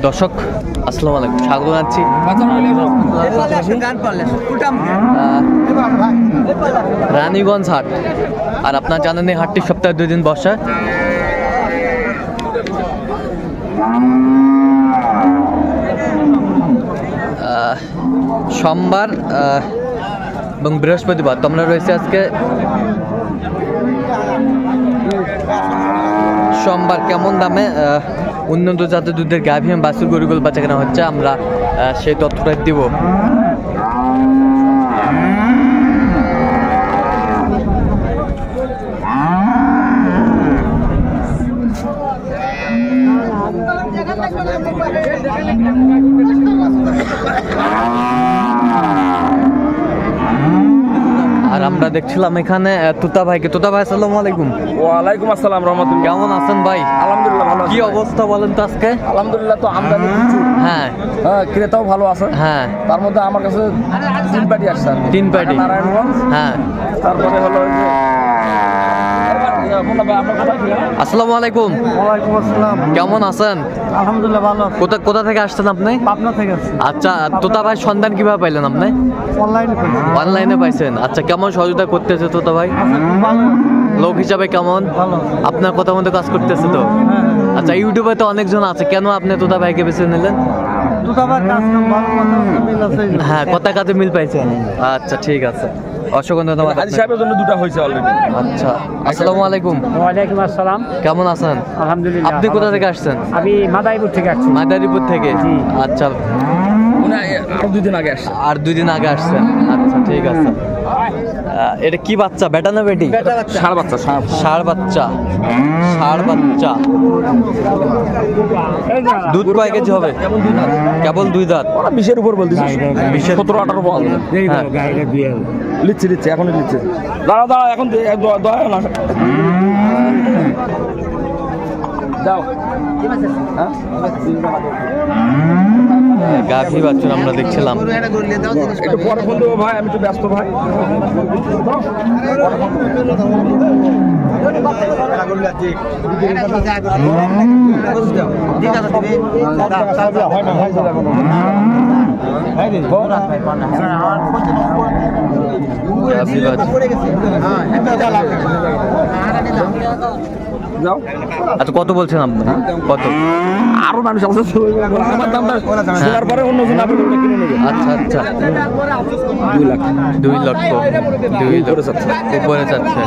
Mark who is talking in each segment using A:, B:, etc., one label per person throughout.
A: দর্শক আসসালামু আলাইকুম, স্বাগত জানাচ্ছি রানীগঞ্জ হাট। আর আপনার জানেন এই হাটটি সপ্তাহে 2 দিন বসে। সোমবার এবং বৃহস্পতিবার। তোমরা রয়েছে আজকে সোমবার। কেমন দামে উন্নত জাতের দুধের গাভী এবং বাছুর গরুগুলো বাচ্চা কেনা হচ্ছে, আমরা সেই তথ্যটা দিব। আর আমরা দেখছিলাম এখানে তুতা ভাইকে। তুতা ভাই আসসালামু আলাইকুম।
B: ওয়ালাইকুম আসসালাম রাহমাতুল্লাহ।
A: কেমন আছেন ভাই?
B: আলহামদুলিল্লাহ ভালো।
A: কি অবস্থা বলেন তো আজকে?
B: আলহামদুলিল্লাহ, তো আমদানি প্রচুর।
A: হ্যাঁ
B: ক্রেতাও ভালো আছে।
A: হ্যাঁ,
B: তার মধ্যে আমার কাছে 3 পার্টি আসছে।
A: 3 পার্টি
B: নারায়ণগঞ্জ।
A: হ্যাঁ,
B: তারপরে হলো
A: আসসালামু আলাইকুম।
B: ওয়ালাইকুম আসসালাম।
A: কেমন আছেন?
B: আলহামদুলিল্লাহ ভালো।
A: কোথা থেকে আসছেন আপনি?
B: পাবনা থেকে আসছি।
A: আচ্ছা, তোতা ভাই সন্ধান কিভাবে পাইলেন আপনি?
B: অনলাইনে পেয়েছি।
A: অনলাইনে পাইছেন। আচ্ছা, কেমন সহযোগিতা করতেছে তোতা ভাই?
B: ভালো।
A: লোক হিসাবে কেমন?
B: ভালো।
A: আপনার কথা মতো কাজ করতেছে তো? আচ্ছা, ইউটিউবে তো অনেকজন আছে, কেন আপনি তোতা ভাইকে বেছে নিলেন? হ্যাঁ, কথা কাজে মিল পাইছেন। আচ্ছা, ঠিক আছে, অসংখ্য ধন্যবাদ।
B: হাজি সাহেবের জন্য 2টা হয়েছে অলরেডি।
A: আচ্ছা, আসসালামু আলাইকুম।
C: ওয়ালাইকুম আসসালাম।
A: কেমন আছেন?
C: আলহামদুলিল্লাহ।
A: আপনি কোথা থেকে আসছেন?
C: আমি মাদারীপুর থেকে আসছি।
A: মাদারীপুর থেকে? আচ্ছা,
B: আরো 2 দিন আগে আসছে।
A: আর 2 দিন আগে আসছেন। আচ্ছা, ঠিক আছে। এটা কি বাচ্চা, বেটা না বেটি?
B: ষাঁড় বাচ্চা।
A: ষাঁড় বাচ্চা। ষাঁড় বাচ্চা। দুধ কয় কেজি হবে? কেবল 2 দাঁত।
B: 20-এর উপর বলতেছি।
A: 17-18 বল।
B: লিখছি এখনই লিখছি। দাঁড়া এখন দাও।
A: গাভী বাছুর আমরা দেখছিলাম।
B: একটু পরে ফোন দেবো ভাই, আমি একটু ব্যস্ত ভাই।
A: আচ্ছা, কত বলছেন আপনি? কত?
B: আরো মানুষ আছে, আমার দামটা শোনার পরে অন্যজন আপনি কিনে নেবেন।
A: আচ্ছা আচ্ছা,
B: 2 লাখ।
A: 2 লক্ষ। 2 উপরে যাচ্ছে।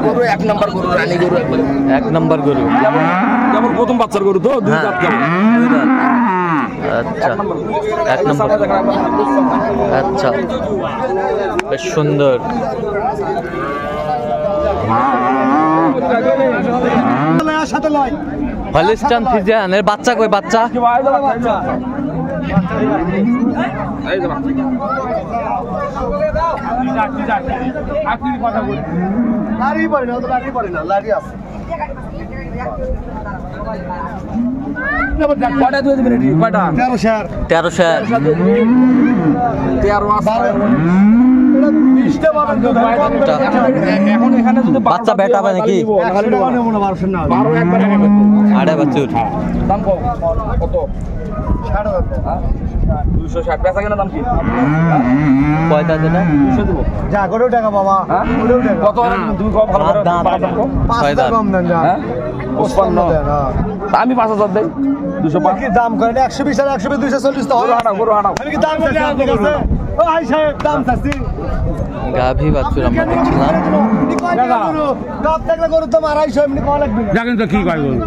B: গরু 1 নাম্বার গরু, রানী গরু।
A: 1 নাম্বার গরু,
B: যেমন প্রথম বাচ্চার গরু তো 2 দাঁত কেমন।
A: 2 দাঁত। আচ্ছা, 1 নাম্বার। আচ্ছা, বেশ সুন্দর। হলিস্টান ফ্রিজিয়ান এর বাচ্চা কই? বাচ্চা বাচ্চা বেটা হবে নাকি? আড়ে বাছুর।
B: আমি 5,000 দেই। 205
D: দাম করেন 120 আর 120 240 তো হয়।
B: গরু হাঁটাও।
D: আমি কি দাম চাচ্ছি আপনার কাছে? ও ভাই সাহেব, দাম চাচ্ছি।
A: গাভী বাছুর আমরা দেখছিলাম।
D: গাব থাকলে গরু তো 250 এমনি কম লাগবে।
C: দেখেন তো কি কয় গরু।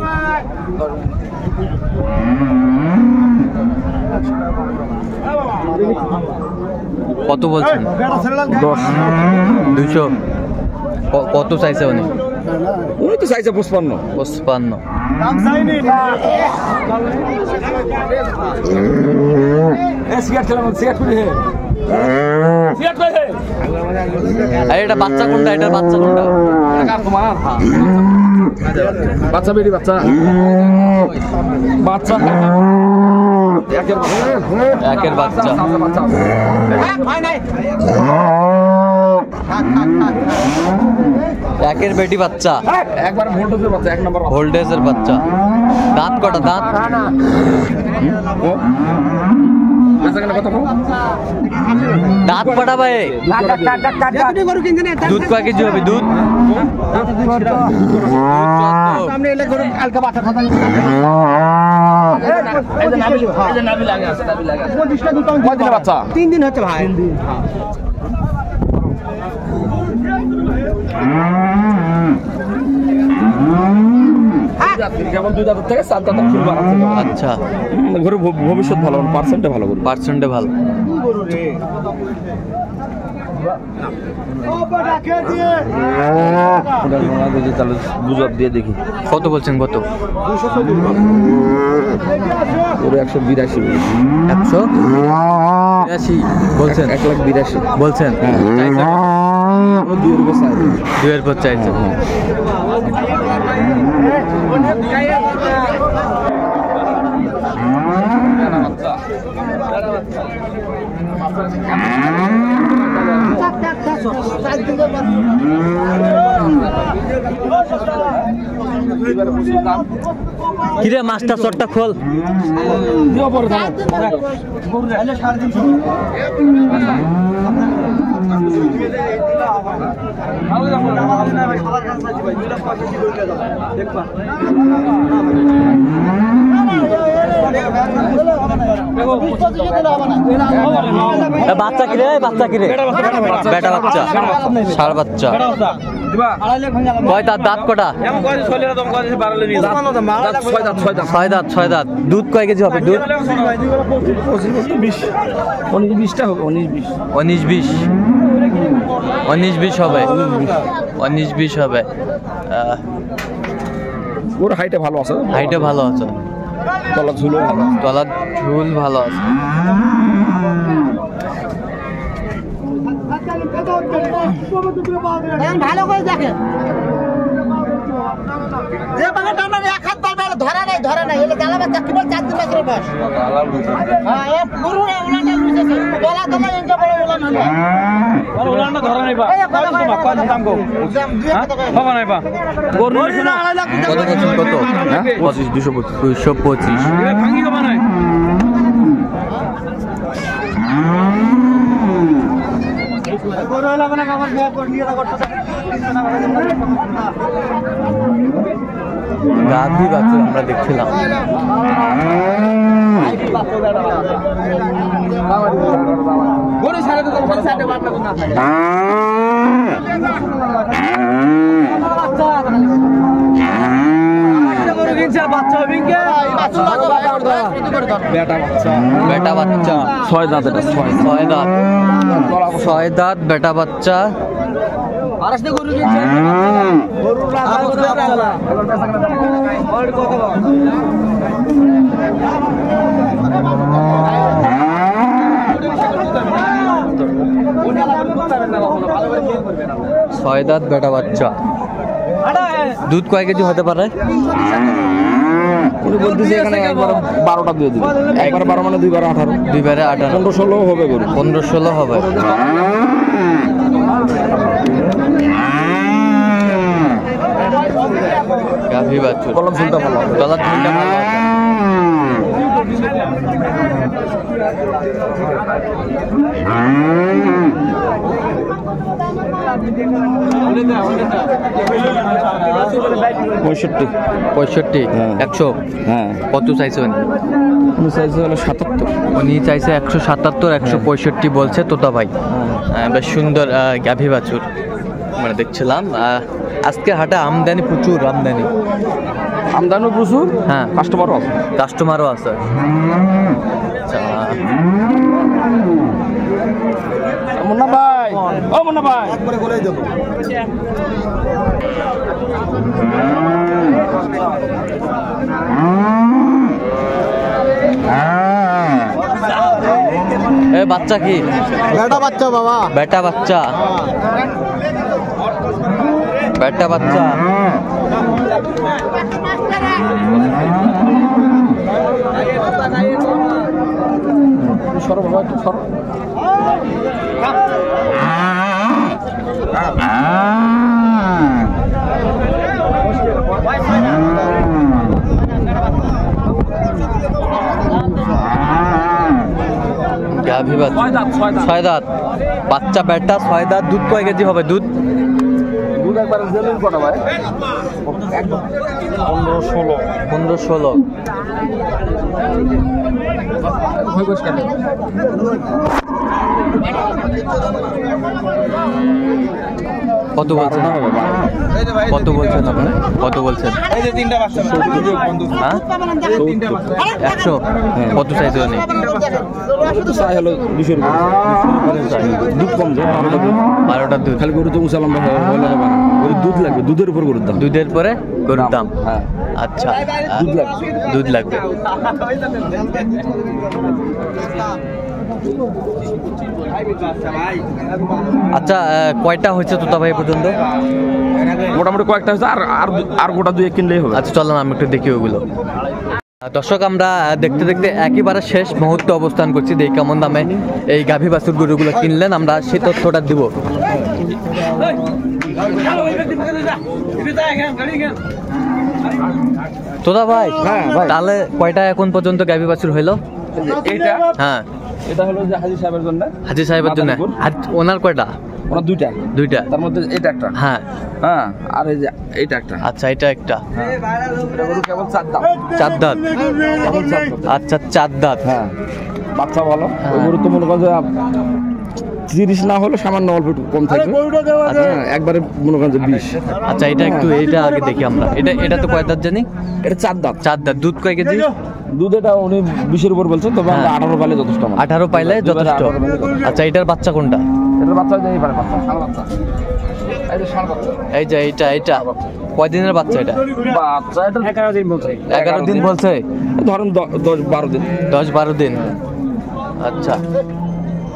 A: কত বলছেন? 200। কত চাইছে উনি?
B: উনি তো চাইছে 55।
A: 55।
D: দাম চাইনি।
B: সিগারেট খেলাম, সিগারেট করে হে। সিগারেট করে হে।
A: এটা বাচ্চা কোনটা? এটার বাচ্চা কোনটা?
B: এটা কার তোমার? বাচ্চা বেরি বাচ্চা। বাচ্চা একের বাচ্চা।
A: একের বাচ্চা। একের বেটি বাচ্চা,
B: একবার ভোল্টেজের বাচ্চা, 1 নম্বর বাচ্চা।
A: ভোল্টেজের বাচ্চা। দাঁত কটা দাঁত?
B: কথা বল।
A: দাঁত কটা ভাই? দুধ কয় কেজি হবে? দুধ
B: কয়দিনের বাচ্চা?
D: 3 দিন হচ্ছে ভাই।
B: কেবল 2 দাঁত থেকে 7 দাঁত ফুল বাড়াচ্ছে।
A: আচ্ছা,
B: গরু ভবিষ্যৎ ভালো, পার্সেন্টে ভালো গরু।
A: পার্সেন্টে ভালো।
B: তাহলে বুঝাব দিয়ে দেখি
A: কত বলছেন? কত?
B: ওর 182
A: 182 বলছেন?
B: 182
A: বলছেন?
B: ও 2 এর উপর চাই।
A: 2 এর পর চাইছে। কিরে মাছটা চটটা খোল। বাচ্চা কিরে? বাচ্চা কিরে? বেটা বাচ্চা, ষাঁড় বাচ্চা। কয় দাঁত? দাঁত কটা? 6 দাঁত। 6 দাঁত। দুধ কয় কেজি হবে? দুধ
B: 19-20টা হবে।
A: 19-20 হবে। 19-20 হবে।
B: ওর হাইটে ভালো আছে,
A: হাইটে ভালো আছে,
B: তলা ঝুলো ভালো,
A: তলার ঝুল ভালো আছে।
D: ভালো করে দেখেন যে বাগানটা আমরা এক হাত পারবে ধরে নাই এলে গালা বাচ্চা কেবল 4 দিন বছরের বয়স। হ্যাঁ এক গরু ওলাটা লুইছে গলা গলা এনজা বড় ওলান হলো আর ওলানটা ধরে নাই বা কত দাম গো বাবা নাই বা গরু না
A: কত বলছেন? কত? 225
C: ভাঙি গো বানাই
D: গরু হলো না আমার বিয়ে করে নিয়ে করতে
A: গাভী বাছুর আমরা দেখছিলাম।
B: গরু ছাড়ে তো সাইডে বাটনা কোন না থাকে।
D: গরু কিনছে বাচ্চা হবে কি
A: বেটা বাচ্চা
B: 6 দাঁত। এটা
A: 6 দাঁত। 6 দাঁত বেটা বাচ্চা।
D: আরসতে গরু কিনছে গরু রাখা কত
A: ছয় দাঁত বেটা বাচ্চা। দুধ কয় কেজি হতে পারে?
B: উনি বলতেছে এখানে একবার 12টা দিয়ে দিবে। একবার 12 মানে 2 বার 18,
A: 2 বারে 18,
B: 15-16 হবে গরু।
A: 15-16 হবে। গাভী বাছুর,
B: কলম ঝুলটা ভালো,
A: তলার ঝুলটা ভালো আছে।
B: পঁয়ষট্টি
A: 65
B: হ্যাঁ।
A: 100
B: হ্যাঁ।
A: কত চাইছেন?
B: উনি চাইছে হলো 77।
A: উনি চাইছে 177, 165 বলছে তোতা ভাই। বেশ সুন্দর গাভী বাছুর আমরা দেখছিলাম। আজকে হাটে আমদানি প্রচুর, আমদানি
B: প্রচুর।
A: হ্যাঁ,
B: কাস্টমারও আছে,
A: কাস্টমারও আছে। আচ্ছা,
B: মুন্না ভাই, ও মুন্না ভাই
D: একবারে বলেই দেব
A: এ বাচ্চা কি?
D: বেটা বাচ্চা বাবা,
A: বেটা বাচ্চা, বেটা বাচ্চা। গাভী বাছুর 6 দাঁত বাচ্চা পেটটা 6 দাঁত দুধ কয় কেজি হবে দুধ
B: দুধ একবার জেনুইন কটা ভাই
A: 15-16 কত বলছেন কত বলছেন আপনি কত বলছেন
B: এই যে তিনটা বাচ্চা
A: হ্যাঁ 100 কত চাইছে উনি
B: চাই হলো 200 দুধ কম যায়
A: 12টা দুধ
B: খালি গরু তো উঁচা লম্বা হলে হবে না গরু দুধ লাগবে দুধের উপর গরুর দাম
A: দুধের পরে গরুর দাম
B: হ্যাঁ
A: আচ্ছা
B: দুধ লাগবে
A: দুধ লাগবে আচ্ছা কয়টা হয়েছে তোতা ভাই পর্যন্ত
B: মোটামুটি কয়েকটা হচ্ছে আর গোটা দুই কিনলেই হবে
A: আচ্ছা চলেন আমি একটু দেখি ওগুলো দর্শক আমরা দেখতে দেখতে একেবারে শেষ মুহূর্তে অবস্থান করছি দেখি কেমন দামে এই গাভী বাছুর গরুগুলো কিনলেন আমরা সেই তথ্যটা দিব তোতা ভাই
B: হ্যাঁ ভাই
A: তাহলে কয়টা এখন পর্যন্ত গাভী বাছুর হইলো
B: এইটা
A: হ্যাঁ
B: এটা হলো যে হাজী সাহেবের জন্য
A: হাজি সাহেবের জন্য ওনার কয়টা
B: ওনার দুইটা তার মধ্যে এটা একটা
A: হ্যাঁ
B: হ্যাঁ আর এই যে এইটা একটা
A: আচ্ছা এটা একটা
B: এটা গরু কেবল 4 দাঁত
A: 4 দাঁত
B: কেবল 4 দাঁত
A: আচ্ছা 4 দাঁত
B: হ্যাঁ বাচ্চা ভালো ওই গরু তো মনে করো যে 30 না হলো সামান্য অল্প একটু কম থাকবে হ্যাঁ একবারে মনে করেন যে 20
A: আচ্ছা এটা একটু এটা আগে দেখি আমরা এটা তো কয় দাঁত জানি
B: এটা 4 দাঁত
A: 4 দাঁত দুধ কয় কেজি
B: দুধ এটা উনি 20 এর উপর বলছেন তবে আমরা 18 পাইলে যথেষ্ট
A: 18 পাইলে যথেষ্ট আচ্ছা এটার বাচ্চা কোনটা
B: এটার বাচ্চা দেই পারে বাচ্চা ষাঁড় বাচ্চা এই যে ষাঁড় বাচ্চা
A: এই যে এটা কয় দিনের বাচ্চা এটা
B: বাচ্চা এটা
C: 11 দিন বলছে
A: 11 দিন বলছে
B: ধরেন 10-12 দিন
A: 10-12 দিন আচ্ছা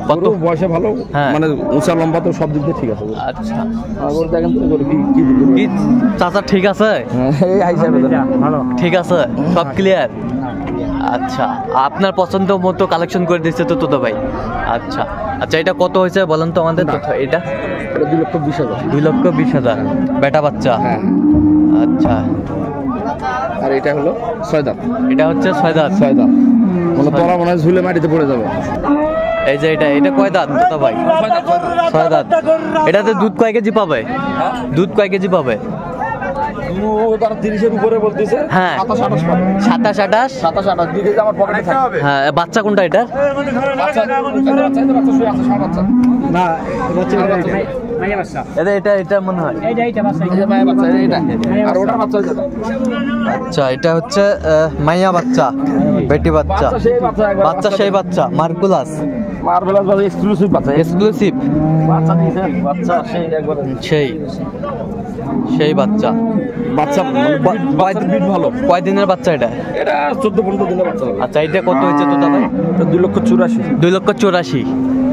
A: কত
B: গরু বয়সে ভালো
A: হ্যাঁ।
B: মানে উঁচা লম্বা তো সব দিক দিয়ে ঠিক আছে
A: আচ্ছা
B: গরু দেখেন তো গরু কি
A: কি চাচা ঠিক আছে
B: এই হিসাবে
C: ভালো
A: ঠিক আছে সব ক্লিয়ার আচ্ছা আপনার পছন্দ মতো কালেকশন করে দিচ্ছে তো তোতা ভাই আচ্ছা আচ্ছা এটা কত হয়েছে বলেন তো আমাদের এটা
B: 2,20,000
A: 2,20,000 বেটা বাচ্চা
B: হ্যাঁ
A: আচ্ছা
B: আর এটা হলো 6 দাঁত
A: এটা হচ্ছে 6 দাঁত
B: মানে তোরা মনে হয় ঝুলে মাটিতে পড়ে যাবে
A: এই যে এটা কয় দাঁত তোতা ভাই 6 দাঁত এটাতে দুধ কয় কেজি পাবে দুধ কয় কেজি পাবে
B: তারা 30 এর উপরে বলতেছে
A: হ্যাঁ
B: 27-28 পাবে
A: 27-28
B: 2 কেজি আমার পকেটে থাকবে
A: হ্যাঁ বাচ্চা কোনটা এটা
B: বাচ্চা শুয়ে আছে ষাঁড় বাচ্চা
C: না মাইয়া বাচ্চা
A: এটা মনে হয়
C: এইটা বাচ্চা
B: এই যে মায়া বাচ্চা এটা আর ওটার বাচ্চা হয়ে যাবে
A: আচ্ছা এটা হচ্ছে মাইয়া বাচ্চা বেটি বাচ্চা
B: সেই বাচ্চা একবার
A: বাচ্চা সেই বাচ্চা মার্কুলাস
B: মার্বেলাস বাচ্চা এক্সক্লুসিভ বাচ্চা
A: এক্সক্লুসিভ
B: বাচ্চা দিয়েছে বাচ্চা সেই একবার
A: সেই বাচ্চা
B: বিট ভালো
A: কয় দিনের বাচ্চা এটা
B: 14-15 দিনের বাচ্চা হবে
A: আচ্ছা এটা কত হয়েছে তোতা ভাই
B: 2,84,000
A: 2,84,000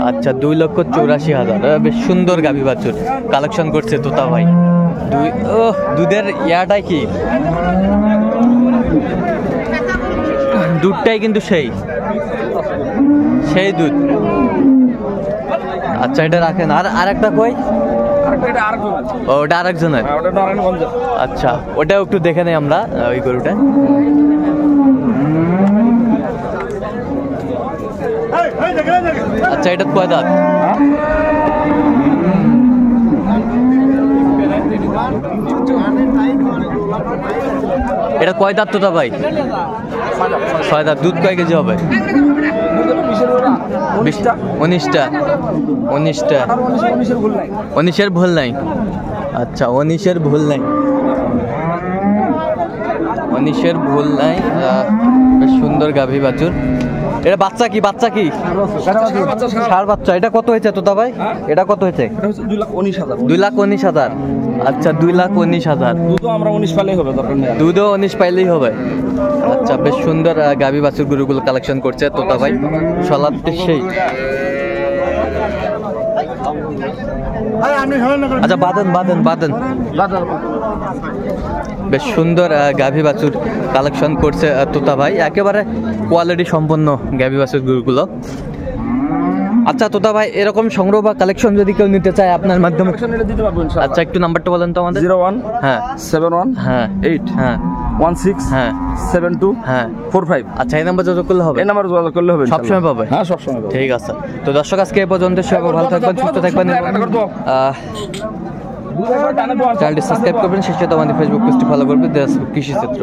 A: আচ্ছা 2,84,000 বেশ সুন্দর গাভী বাছুর কালেকশন করছে তোতা ভাই দুধের ইয়াটাই কি দুধটাই কিন্তু সেই দুধ আচ্ছা এটা রাখেন আর একটা কই ওটা আরেকজনের আচ্ছা ওটাও একটু দেখে নেই আমরা ওই গরুটা আচ্ছা এটা কয় দাঁত এটা কয় দাঁত তোতা ভাই 6 দাঁত দুধ কয় কেজি হবে 19টা 19-এর ভুল নাই আচ্ছা 19-এর ভুল নাই বেশ সুন্দর গাভী বাছুর এটা বাচ্চা কি ষাঁড় বাচ্চা এটা কত হয়েছে তোতা ভাই এটা কত হয়েছে 2,19,000 আচ্ছা 2,19,000
B: দুধও আমরা 19 পাইলেই হবে দরকার নেই
A: দুধও 19 পাইলেই হবে আচ্ছা বেশ সুন্দর গাভী বাছুর গরুগুলো কালেকশন করছে তোতা ভাই সলাতে সেই আচ্ছা বাঁধেন বেশ সুন্দর গাভী বাছুর কালেকশন করছে তোতা ভাই একেবারে কোয়ালিটি সম্পন্ন গাভী বাছুর গরুগুলো আচ্ছা তোতা ভাই এরকম সংগ্রহ বা কালেকশন যদি কেউ নিতে চায় আপনার মাধ্যমে
B: দিতে পারবো ইনশাআল্লাহ
A: আচ্ছা একটু নাম্বারটা বলেন তো আমাদের
B: 01
A: হ্যাঁ
B: 71
A: হ্যাঁ
B: 8
A: হ্যাঁ হ্যাঁ
B: 1672
A: হ্যাঁ
B: 45।
A: আচ্ছা এই নাম্বার যোগাযোগ করলে হবে?
B: এই নাম্বারে যোগাযোগ করলে হবে,
A: সবসময় পাবে?
B: হ্যাঁ সবসময় পাবে।
A: ঠিক আছে। তো দর্শক আজকে এই পর্যন্ত, সবাই ভালো থাকবেন, সুস্থ থাকবেন, চ্যানেলটি সাবস্ক্রাইব করবেন, সেই সাথে আমাদের ফেসবুক পেজটি ফলো করবেন, কৃষি ক্ষেত্র।